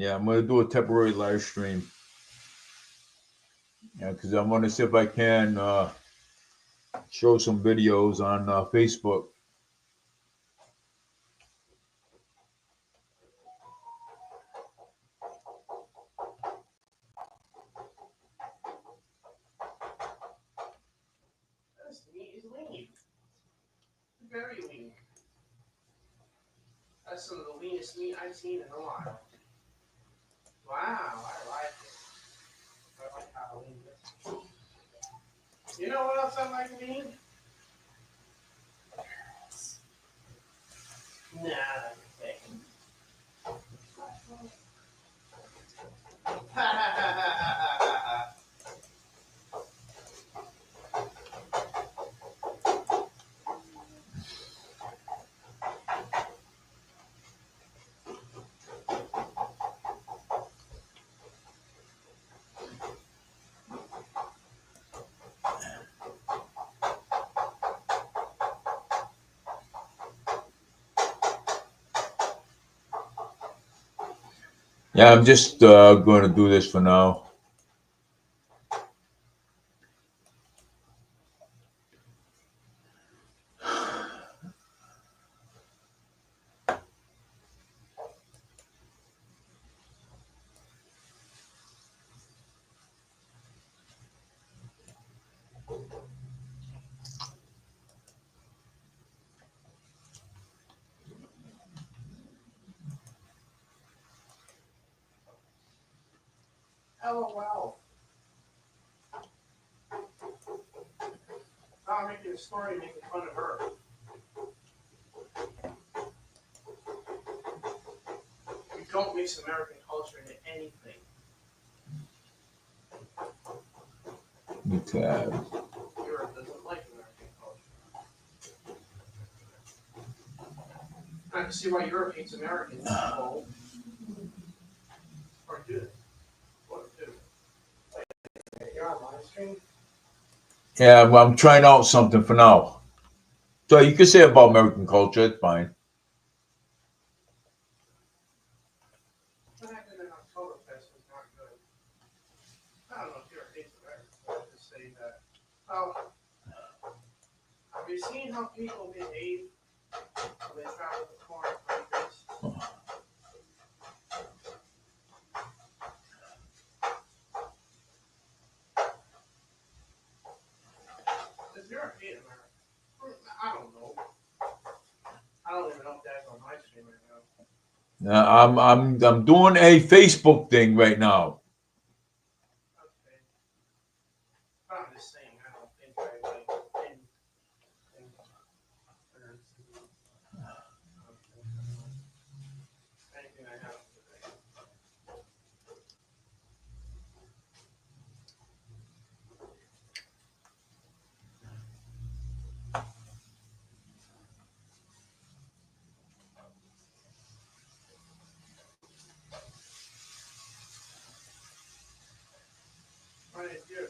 Yeah, I'm gonna do a temporary live stream. Yeah, because I want to see if I can show some videos on Facebook. This meat is lean. Very lean. That's some of the leanest meat I've seen in a while. Wow, I like it. I like how lean this is. You know what else I like lean? Nah, okay. Yeah, I'm just going to do this for now. LOL. I'm making a story making fun of her. You don't mix American culture into anything. Okay. Europe doesn't like American culture. I can see why Europe hates Americans. Oh. Or do. What do? You're on live stream? Yeah, well, I'm trying out something for now. So you can say about American culture, it's fine. What happened in Oktoberfest was not good. I don't know if Europe hates Americans, but I just say that. Oh, have you seen how people behave when they travel to foreign countries? Does Europe hate America? I don't know. I don't even know if that's on my stream right now. I'm doing a Facebook thing right now. Okay. But I'm just saying, I don't think I like any anything I have today. Right here.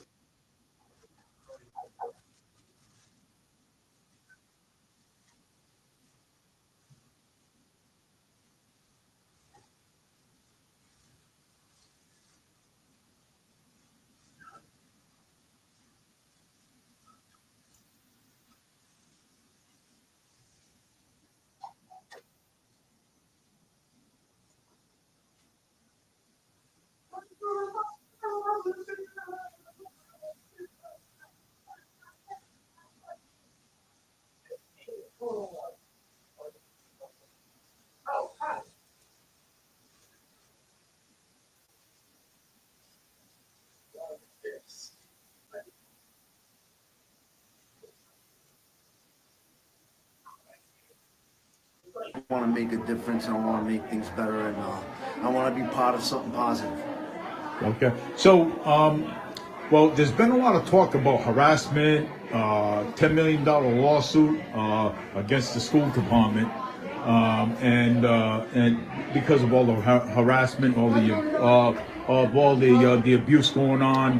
Oh, hi. Yes. I want to make a difference. I want to make things better, and I want to be part of something positive. Okay. So, well, there's been a lot of talk about harassment, $10 million lawsuit against the school department, and because of all the harassment, all the of all the abuse going on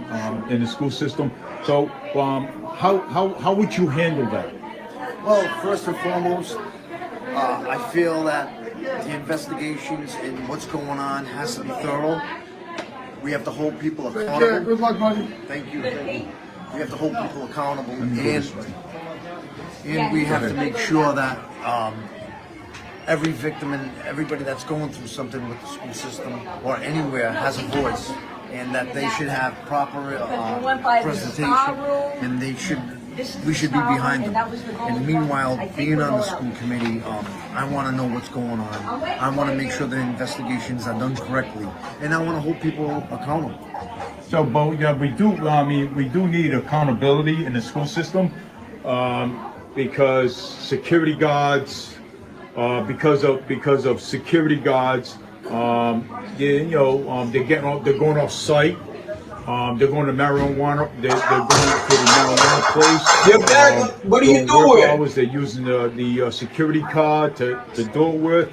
in the school system. So, how would you handle that? Well, first and foremost, I feel that the investigations and what's going on has to be thorough. We have to hold people accountable. Good luck, buddy. Thank you. We have to hold people accountable, and we have to make sure that every victim and everybody that's going through something with the school system or anywhere has a voice, and that they should have proper presentation, and we should be behind them. And meanwhile, being on the school committee, I want to know what's going on. I want to make sure the investigations are done correctly, and I want to hold people accountable. So, but yeah, we do. I mean, we do need accountability in the school system because security guards, because of security guards, they're going off site. They're going to marijuana. They're going to the marijuana place. You're back. What are you doing? Hours, they're using the security card to do it with,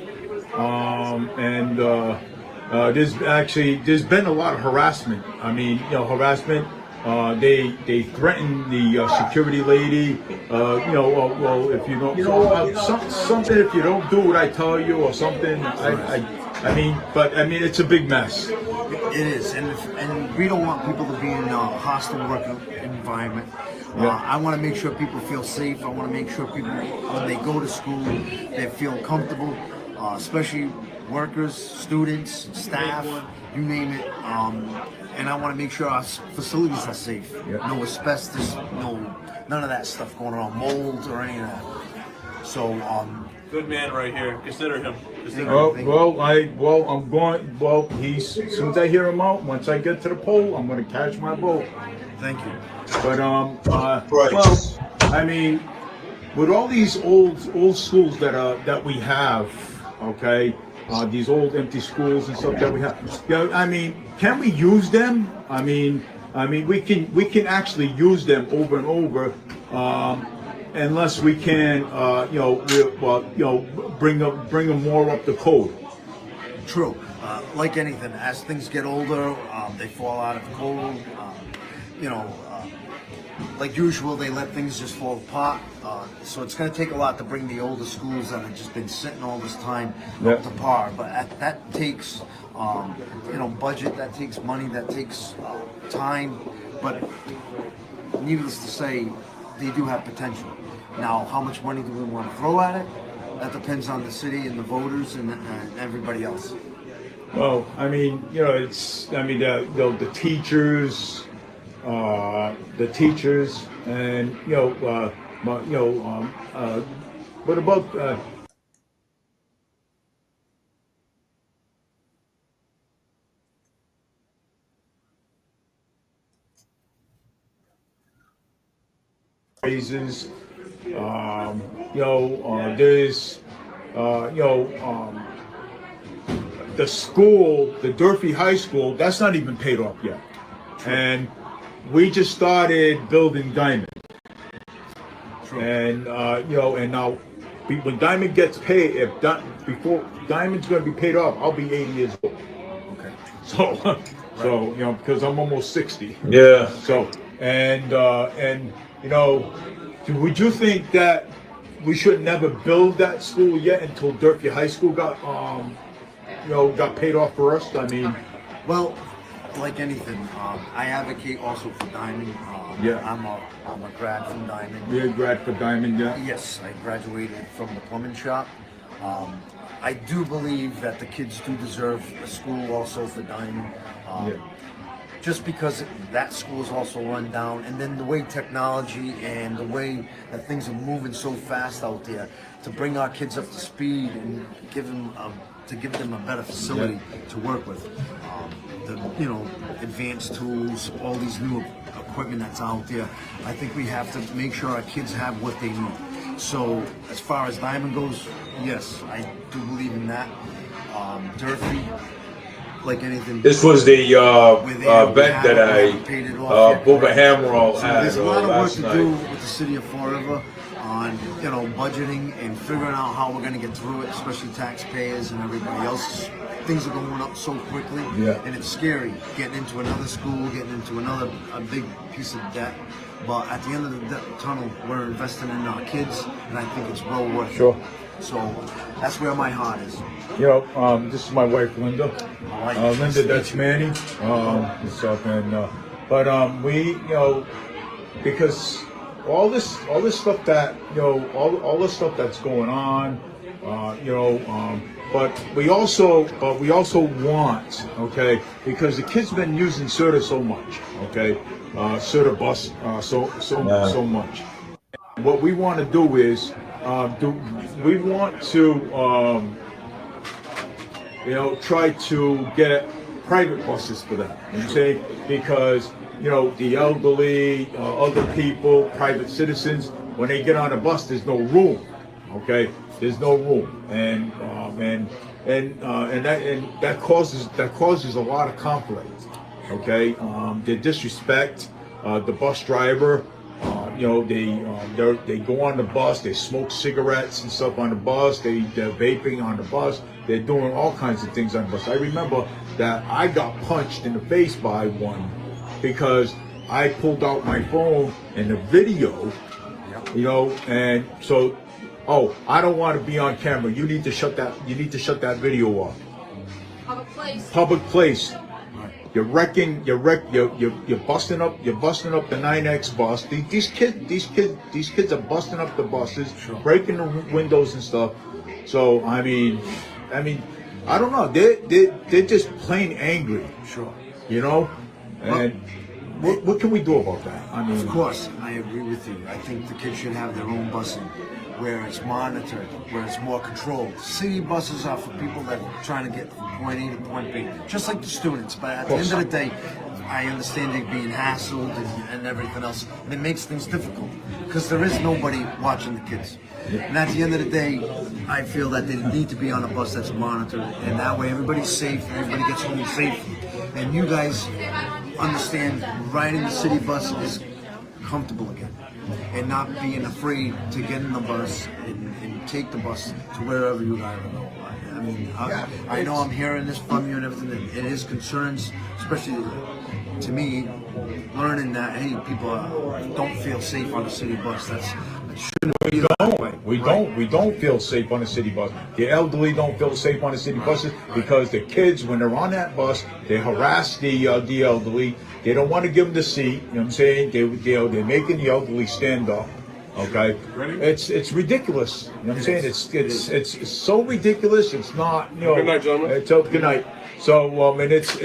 there's been a lot of harassment. I mean, harassment. They threaten the security lady. Well, if you don't, something if you don't do what I tell you or something. I mean, it's a big mess. It is, and we don't want people to be in a hostile work environment. I want to make sure people feel safe. I want to make sure people, when they go to school, they feel comfortable, especially workers, students, staff, you name it. And I want to make sure our facilities are safe. No asbestos, none of that stuff going on, mold or any of that. So, Good man right here. Consider him. As soon as I hear him out, once I get to the pole, I'm going to catch my boat. Thank you. But I mean, with all these old schools that we have, okay, these old empty schools and stuff that we have. I mean, can we use them? I mean, we can actually use them over and over, unless we can, bring them more up the code. True. Like anything, as things get older, they fall out of code. Like usual, they let things just fall apart. So it's going to take a lot to bring the older schools that have just been sitting all this time up to par. But that takes, budget. That takes money. That takes time. But needless to say, they do have potential. Now, how much money do we want to throw at it? That depends on the city and the voters and everybody else. Well, I mean, the teachers, and what about raises? There's the school, the Durfee High School, that's not even paid off yet. And we just started building Diamond. And and now when Diamond gets paid, before Diamond's going to be paid off, I'll be 80 years old. Okay. So because I'm almost 60. Yeah. So would you think that we should never build that school yet until Durfee High School got paid off for us? I mean, well, like anything, I advocate also for Diamond. I'm a grad from Diamond. You're a grad for Diamond, yeah? Yes, I graduated from the plumbing shop. I do believe that the kids do deserve a school also for Diamond. Just because that school is also run down, and then the way technology and the way that things are moving so fast out there, to bring our kids up to speed and give them a better facility to work with. Advanced tools, all these new equipment that's out there. I think we have to make sure our kids have what they need. So as far as Diamond goes, yes, I do believe in that. Durfee, like anything. This was the event that Booba Hammerall had There's a lot of work last to night. do with the city of Fall River. on, you know, budgeting and figuring out how we're gonna get through it, especially taxpayers and everybody else. Things are going up so quickly, Yeah. and it's scary getting into another school, getting into a big piece of debt. But at the end of the tunnel, we're investing in our kids, and I think it's well worth it. Sure. So that's where my heart is. You know, this is my wife, Linda. Alright. Linda, that's Manny. And stuff, and we, you know, because all this stuff that, you know, all this stuff that's going on, you know, but we also want, okay, because the kids been using Serta so much, okay, Serta bus, so much. What we want to do is, we want to, you know, try to get private buses for them. You know what I'm saying? Because, you know, the elderly, other people, private citizens, when they get on a bus, there's no room. Okay, there's no room, and that causes a lot of conflict. Okay, they disrespect the bus driver. You know, they go on the bus, they smoke cigarettes and stuff on the bus, they're vaping on the bus, they're doing all kinds of things on the bus. I remember that I got punched in the face by one because I pulled out my phone and the video, you know, and so, oh, I don't want to be on camera. You need to shut that video off. Public place. You're busting up the 9X bus. These kids are busting up the buses, breaking the windows and stuff. So I mean, I don't know. They're just plain angry. Sure. You know, and what can we do about that? I mean, Of course, I agree with you. I think the kids should have their own busing, where it's monitored, where it's more controlled. City buses are for people that are trying to get from point A to point B, just like the students. But at the end of the day, I understand they're being hassled and everything else, and it makes things difficult because there is nobody watching the kids. And at the end of the day, I feel that they need to be on a bus that's monitored, and that way everybody's safe, everybody gets home safely. And you guys understand riding the city bus is comfortable again, and not being afraid to get in the bus and take the bus to wherever you gotta go. I mean, I know I'm hearing this from you and everything, that it is concerns, especially to me, learning that, hey, people don't feel safe on a city bus. It shouldn't be that way. We don't feel safe on the city bus. The elderly don't feel safe on the city buses because the kids, when they're on that bus, they harass the elderly. They don't want to give them the seat. You know what I'm saying? They're making the elderly stand up. Okay, it's ridiculous. You know what I'm saying? It's so ridiculous. It's not. You know. Good night, gentlemen. Good night. So and it's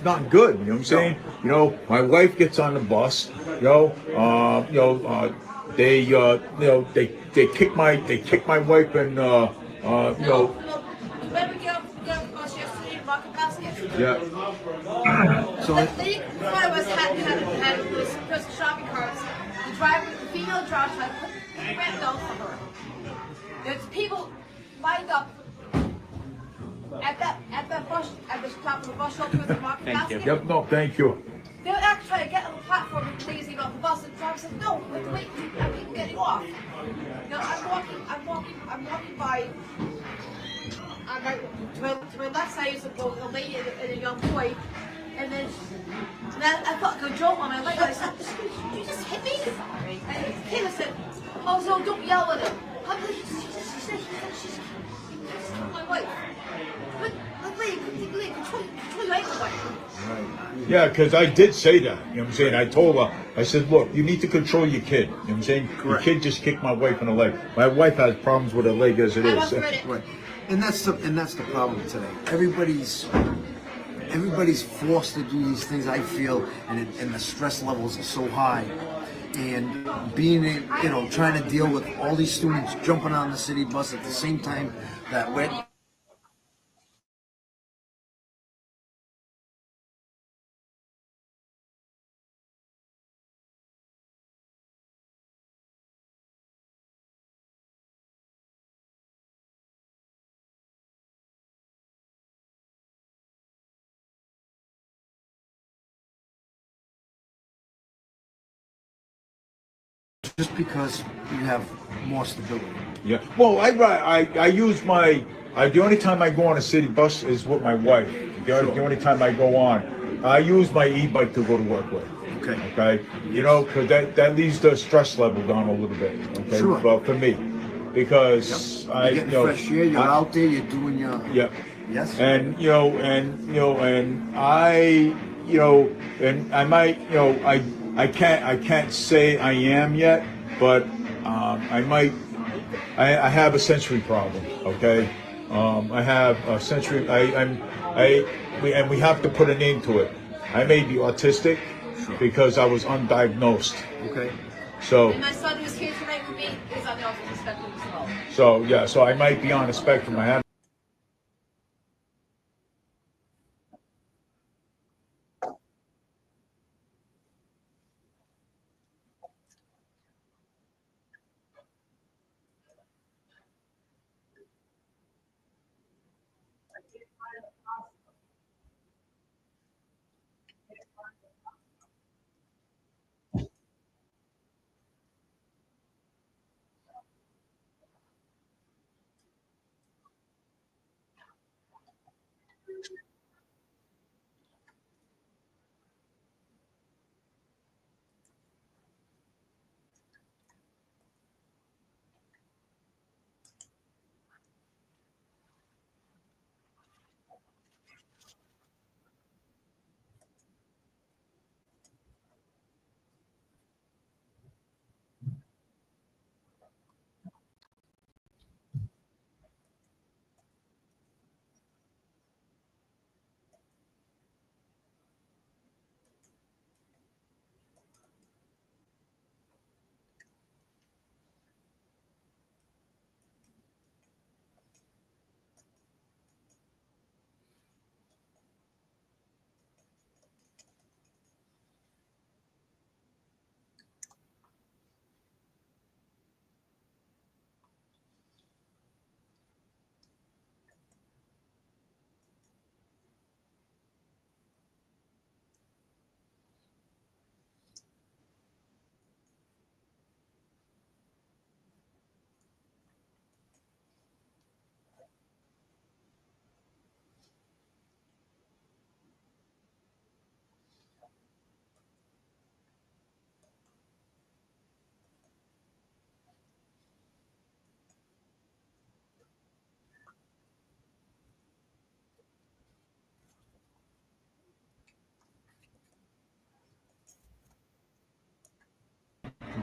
not good. You know what I'm saying? You know, my wife gets on the bus. They kick my wife and you know. Yeah. So the lady in front of us had those shopping carts. The female driver tried to put the ramp down for her. There's people lined up at the top of the bus shelter with the market basket. Yep. No, thank you. They were actually trying to get on the platform and lazy about the bus, and the driver said, "No, wait, I have people getting off." You know, I'm walking by. To my left side is a lady and a young boy, and then I felt like a joke on my leg. I said, "Did you just hit me?" And the kid said, "Oh, so don't yell at him." I'm like, she's my wife. But lady, control your anger, wife. Yeah, because I did say that. You know what I'm saying? I told her, I said, look, you need to control your kid. You know what I'm saying? Correct. Your kid just kicked my wife in the leg. My wife has problems with her leg as it I is. must have read it. Right. And that's the problem today. Everybody's forced to do these things. I feel, and the stress levels are so high, and being trying to deal with all these students jumping on the city bus at the same time that we're just because you have more stability. Yeah. Well, I use my the only time I go on a city bus is with my wife. The only time I go on, I use my e-bike to go to work with. Okay. Okay. You know, because that leaves the stress level down a little bit. Okay. Sure. Well, for me, because You're getting fresh air. You're out there. You're doing your. Yeah. Yes. And and I might, I can't say I am yet, but I might. I have a sensory problem. Okay, I have a sensory. And we have to put a name to it. I may be autistic because I was undiagnosed. Okay. So. And my son who's here tonight with me is on the autism spectrum as well. So yeah, so I might be on the spectrum. I have.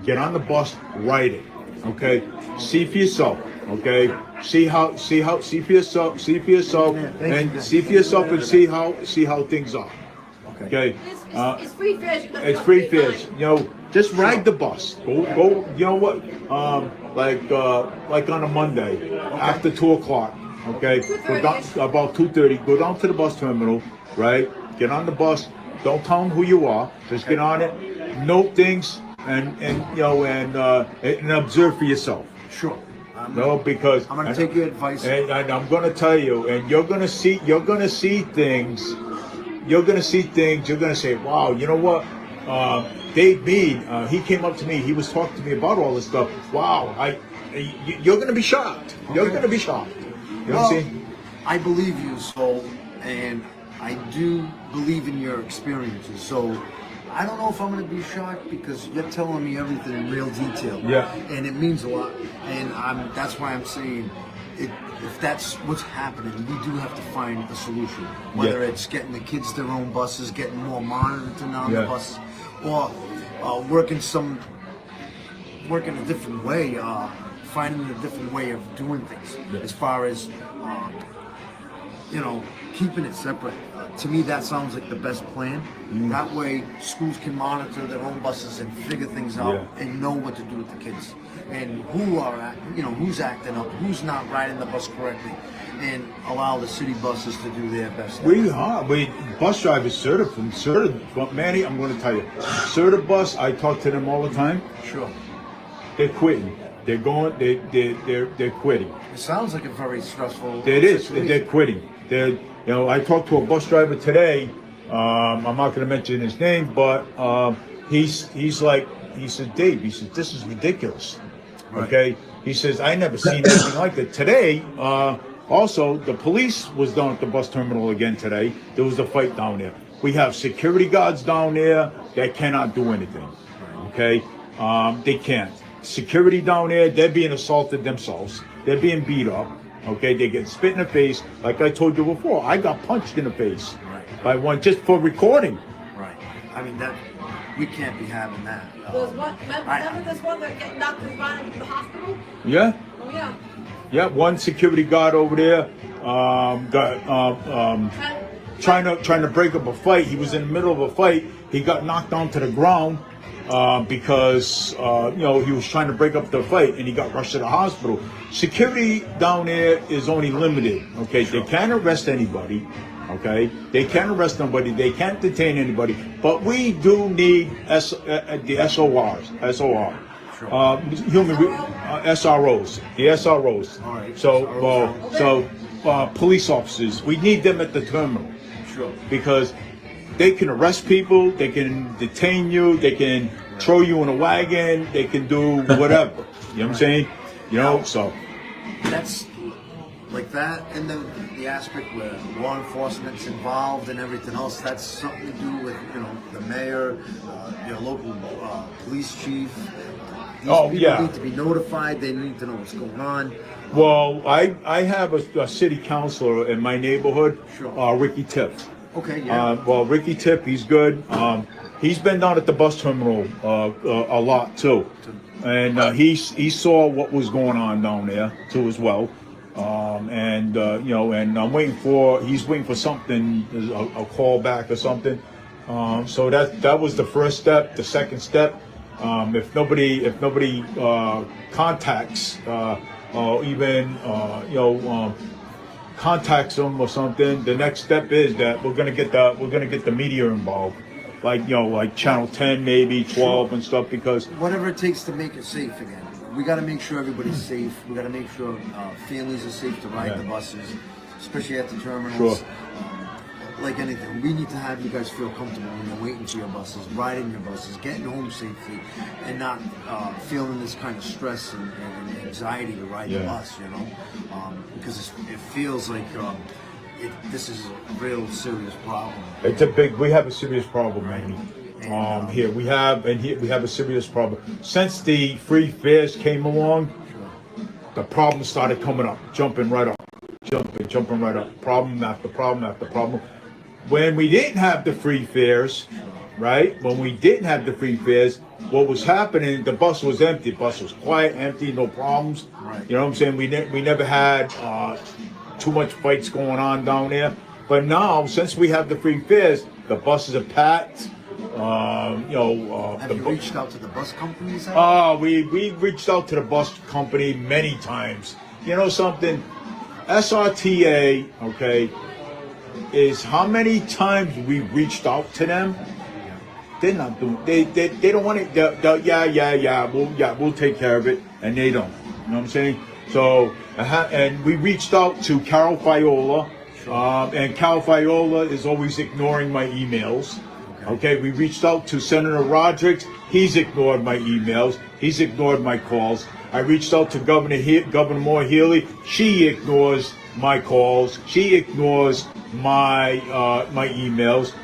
Get on the bus, write it. Okay, see for yourself. Okay, see for yourself, and see for yourself, and see how things are. Okay, It's free fish. it's free fish. Just ride the bus. Go. You know what? Like on a Monday after 2 o'clock. Okay, go down about 2:30. Go down to the bus terminal. Right. Get on the bus. Don't tell them who you are. Just get on it. Note things and observe for yourself. Sure. No, because I'm gonna take your advice. and I'm gonna tell you, and you're gonna see things. You're gonna see things. You're gonna say, "Wow, you know what? Dave Mead, he came up to me. He was talking to me about all this stuff. Wow, you're gonna be shocked. You're gonna be shocked." You know what I'm saying? I believe you, so, and I do believe in your experiences. So, I don't know if I'm going to be shocked because you're telling me everything in real detail. Yeah. And it means a lot. And that's why I'm saying, if that's what's happening, we do have to find a solution. Whether it's getting the kids their own buses, getting more monitoring on the buses, or working a different way, finding a different way of doing things. As far as keeping it separate. To me, that sounds like the best plan. That way, schools can monitor their own buses and figure things out and know what to do with the kids and who's acting up, who's not riding the bus correctly, and allow the city buses to do their best. We bus drivers certified. Manny, I'm going to tell you, certified bus. I talk to them all the time. Sure. They're quitting. They're going. They're quitting. It sounds like a very stressful. It is. situation. They're quitting. I talked to a bus driver today. I'm not going to mention his name, but he's like, Dave, he says, this is ridiculous. Right. Okay. He says, I never seen anything like that. Today, also, the police was down at the bus terminal again today. There was a fight down there. We have security guards down there that cannot do anything. Okay. They can't. Security down there, they're being assaulted themselves. They're being beat up. Okay. They get spit in the face. Like I told you before, I got punched in the face by one just for recording. Right. I mean, that we can't be having that. There's one, remember this one that get knocked and run into the hospital? Yeah. Oh yeah. Yeah. One security guard over there got trying to break up a fight. He was in the middle of a fight. He got knocked down to the ground because he was trying to break up the fight, and he got rushed to the hospital. Security down there is only limited. Okay, they can't arrest anybody. Okay, they can't arrest nobody. They can't detain anybody. But we do need the SORs, SOR. SROs, the SROs. All right. So police officers, we need them at the terminal. Sure. Because they can arrest people, they can detain you, they can throw you in a wagon, they can do whatever. You know what I'm saying? So That's like that, and the aspect where law enforcement's involved and everything else. That's something to do with the mayor, your local police chief. These people need to be notified. They need to know what's going on. Well, I have a city councilor in my neighborhood, Sure. Ricky Tipp. Okay, yeah. Ricky Tipp, he's good. He's been down at the bus terminal a lot too, and he saw what was going on down there too as well. And I'm he's waiting for something, a call back or something. So that was the first step. The second step, if nobody contacts or even contacts them or something, the next step is that we're gonna get the media involved, like Channel 10, maybe 12 and stuff, because Whatever it takes to make it safe again. We got to make sure everybody's safe. We got to make sure families are safe to ride the buses, especially at the terminals. Sure. Like anything, we need to have you guys feel comfortable when you're waiting for your buses, riding your buses, getting home safely, and not feeling this kind of stress and anxiety to ride the bus. Because it feels like this is a real serious problem. we have a serious problem, Amy. Here we have a serious problem. Since the free fares came along, the problem started coming up, jumping right up. Problem after problem after problem. When we didn't have the free fares, right? When we didn't have the free fares, what was happening? The bus was empty. The bus was quiet, empty, no problems. Right. You know what I'm saying? We never had too much fights going on down there. But now, since we have the free fares, the buses are packed. Have you reached out to the bus companies? We reached out to the bus company many times. You know something? SRTA, okay, is how many times we reached out to them. They're not doing. They don't want it. We'll take care of it, and they don't. You know what I'm saying? So, and we reached out to Carol Fiola, and Carol Fiola is always ignoring my emails. Okay, we reached out to Senator Rodriguez. He's ignored my emails. He's ignored my calls. I reached out to Governor Moore Healy. She ignores my calls. She ignores my emails.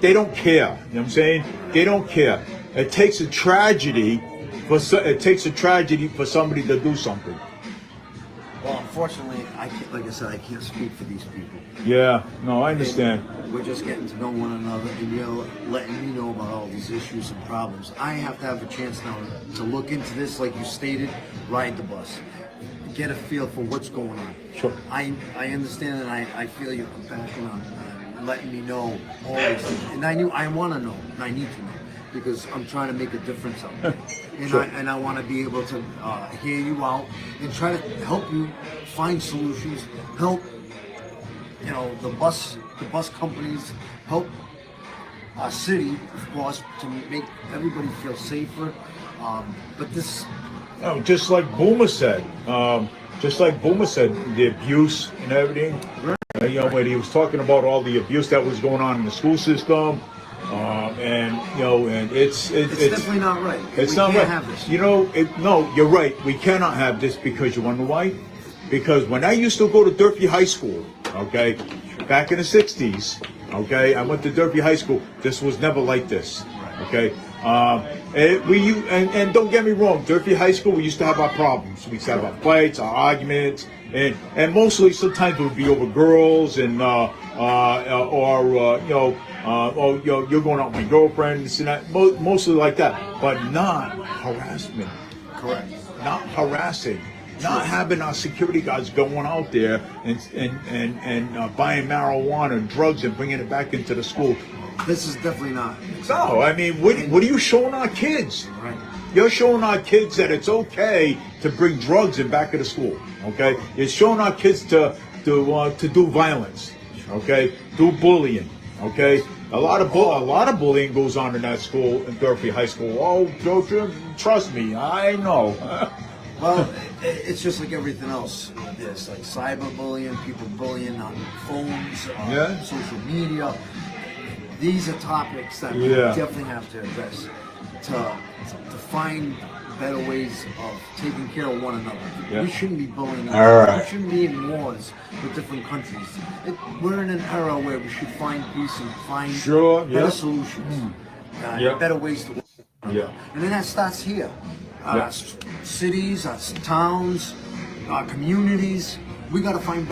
They don't care. You know what I'm saying? They don't care. It takes a tragedy for somebody to do something. Well, unfortunately, like I said, I can't speak for these people. Yeah, no, I understand. And we're just getting to know one another, and you're letting me know about all these issues and problems. I have to have a chance now to look into this, like you stated, ride the bus, get a feel for what's going on. Sure. I understand, and I feel your compassion on letting me know all these things. And I want to know, and I need to know, because I'm trying to make a difference out there. And Sure. I want to be able to hear you out and try to help you find solutions, help the bus companies, help our city, of course, to make everybody feel safer. But this, Just like Boomer said, the abuse and everything. When he was talking about all the abuse that was going on in the school system, And you know, and it's definitely not right. It's We not can't right. have this. You know, no, you're right. We cannot have this because you wanna know why? Because when I used to go to Durfee High School, okay, back in the '60s, okay, I went to Durfee High School. This was never like this, okay. And don't get me wrong, Durfee High School, we used to have our problems. We used to have our fights, our arguments, and mostly sometimes it would be over girls and oh, you're going out with my girlfriend, this and that. Mostly like that, but not harassment. Correct. Not harassing. Not having our security guards going out there and buying marijuana and drugs and bringing it back into the school. This is definitely not. No, I mean, what are you showing our kids? Right. You're showing our kids that it's okay to bring drugs in back of the school. Okay, you're showing our kids to do violence. Okay, do bullying. Okay, a lot of bullying goes on in that school, in Durfee High School. Oh, Joe, trust me, I know. Well, it's just like everything else. There's like cyberbullying, people bullying on phones, Yeah. social media. These are topics that we Yeah. definitely have to address to find better ways of taking care of one another. Yeah. We shouldn't be bullying. All right. We shouldn't be in wars with different countries. We're in an era where we should find peace and find Sure, better yeah. solutions, Yeah. better ways to work. Yeah. And then that starts here. Yeah. Cities, our towns, our communities. We got to find better